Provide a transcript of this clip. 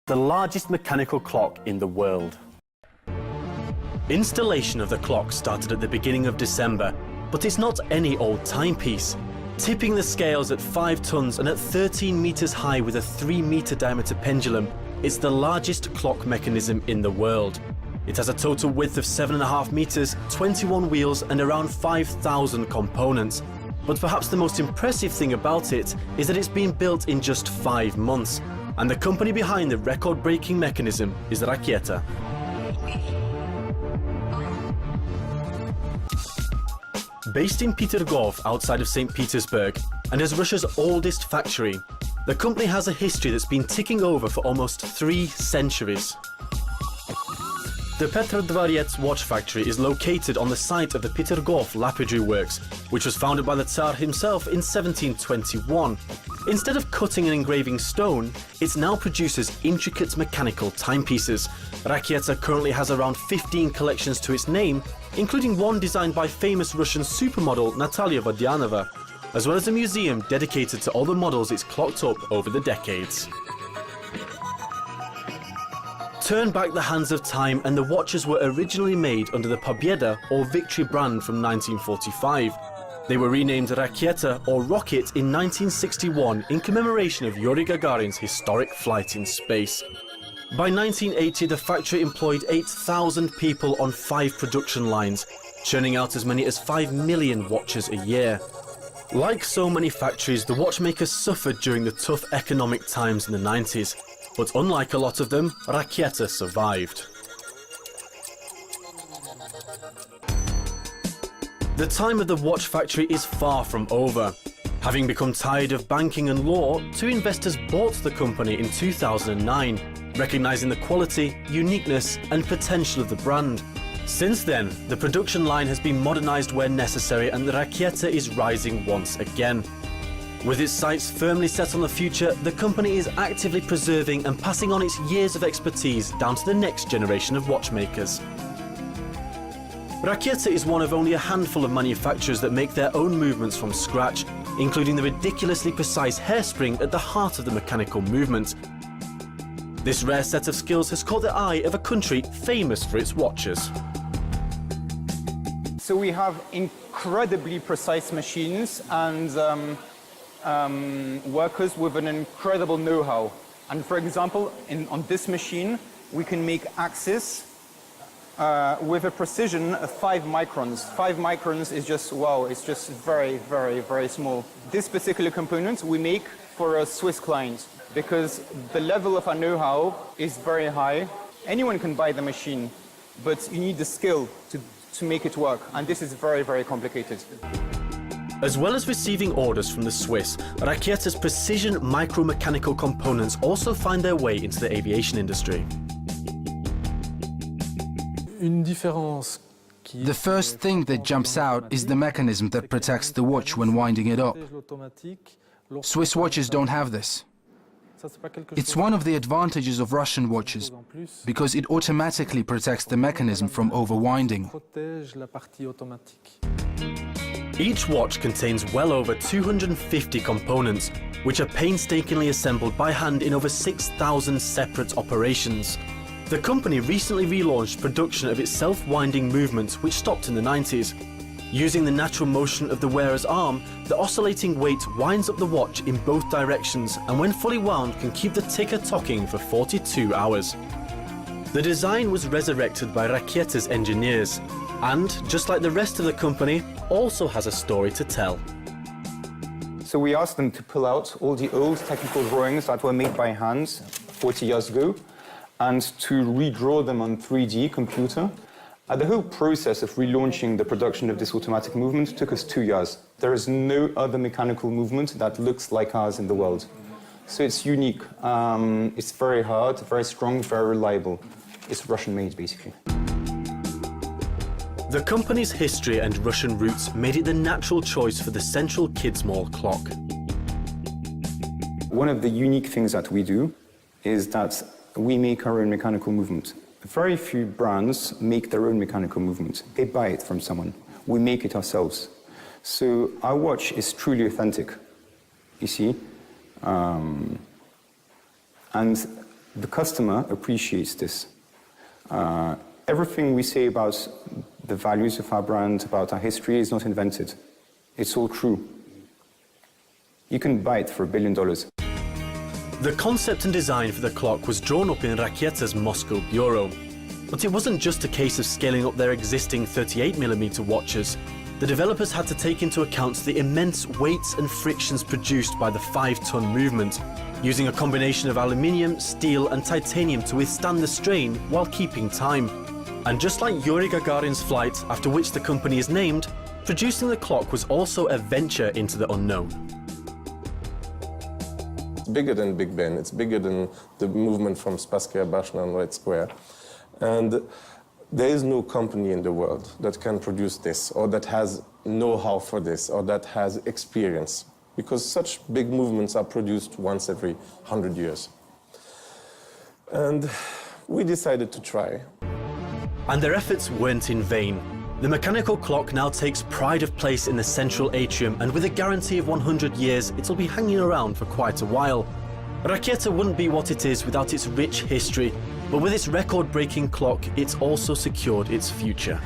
the largest mechanical clock in the world. Installation of the clock started at the beginning of December, but it's not any old timepiece. Tipping the scales at 5 tons and at 13 meters high with a 3-meter diameter pendulum, it's the largest clock mechanism in the world. It has a total width of 7.5 meters, 21 wheels and around 5,000 components. But perhaps the most impressive thing about it is that it's been built in just 5 months. And the company behind the record-breaking mechanism is Raketa. Based in Petrodvorets outside of St. Petersburg, and as Russia's oldest factory, the company has a history that's been ticking over for almost 3 centuries. The Petrodvorets watch factory is located on the site of the Petrodvorets lapidary works, which was founded by the Tsar himself in 1721. Instead of cutting and engraving stone, it now produces intricate mechanical timepieces. Raketa currently has around 15 collections to its name, including one designed by famous Russian supermodel Natalia Vodianova, as well as a museum dedicated to all the models it's clocked up over the decades. Turn back the hands of time and the watches were originally made under the Pobeda or Victory brand from 1945. They were renamed Raketa or Rocket in 1961 in commemoration of Yuri Gagarin's historic flight in space. By 1980, the factory employed 8,000 people on 5 production lines, churning out as many as 5 million watches a year. Like so many factories, the watchmakers suffered during the tough economic times in the 90s. But unlike a lot of them, Raketa survived. The time of the watch factory is far from over. Having become tired of banking and law, 2 investors bought the company in 2009, recognizing the quality, uniqueness and potential of the brand. Since then, the production line has been modernized where necessary and the Raketa is rising once again. With its sights firmly set on the future, the company is actively preserving and passing on its years of expertise down to the next generation of watchmakers. Raketa is one of only a handful of manufacturers that make their own movements from scratch, including the ridiculously precise hairspring at the heart of the mechanical movement. This rare set of skills has caught the eye of a country famous for its watches. So we have incredibly precise machines and workers with an incredible know-how. And for example, on this machine, we can make axes with a precision of 5 microns. 5 microns is just, wow, it's just very, very, very small. This particular component we make for a Swiss client because the level of our know-how is very high. Anyone can buy the machine, but you need the skill to make it work. And this is very, very complicated. As well as receiving orders from the Swiss, Raketa's precision micromechanical components also find their way into the aviation industry. The first thing that jumps out is the mechanism that protects the watch when winding it up. Swiss watches don't have this. It's one of the advantages of Russian watches, because it automatically protects the mechanism from overwinding. Each watch contains well over 250 components, which are painstakingly assembled by hand in over 6,000 separate operations. The company recently relaunched production of its self-winding movement, which stopped in the 90s. Using the natural motion of the wearer's arm, the oscillating weight winds up the watch in both directions and when fully wound can keep the ticker ticking for 42 hours. The design was resurrected by Raketa's engineers and, just like the rest of the company, also has a story to tell. So we asked them to pull out all the old technical drawings that were made by hand 40 years ago and to redraw them on 3D computer. The whole process of relaunching the production of this automatic movement took us 2 years. There is no other mechanical movement that looks like ours in the world. So it's unique. It's very hard, very strong, very reliable. It's Russian-made, basically. The company's history and Russian roots made it the natural choice for the central kids' mall clock. One of the unique things that we do is that we make our own mechanical movement. Very few brands make their own mechanical movement. They buy it from someone. We make it ourselves. So our watch is truly authentic, you see. And The customer appreciates this. Everything we say about the values of our brand, about our history, is not invented. It's all true. You can buy it for $1 billion. The concept and design for the clock was drawn up in Raketa's Moscow bureau. But it wasn't just a case of scaling up their existing 38mm watches. The developers had to take into account the immense weights and frictions produced by the 5-ton movement, using a combination of aluminium, steel and titanium to withstand the strain while keeping time. And just like Yuri Gagarin's flight, after which the company is named, producing the clock was also a venture into the unknown. It's bigger than Big Ben, it's bigger than the movement from Spasskaya Bashna and Red Square. And there is no company in the world that can produce this, or that has know-how for this, or that has experience, because such big movements are produced once every 100 years. And we decided to try. And their efforts weren't in vain. The mechanical clock now takes pride of place in the central atrium, and with a guarantee of 100 years, it'll be hanging around for quite a while. Raketa wouldn't be what it is without its rich history, but with its record-breaking clock, it's also secured its future.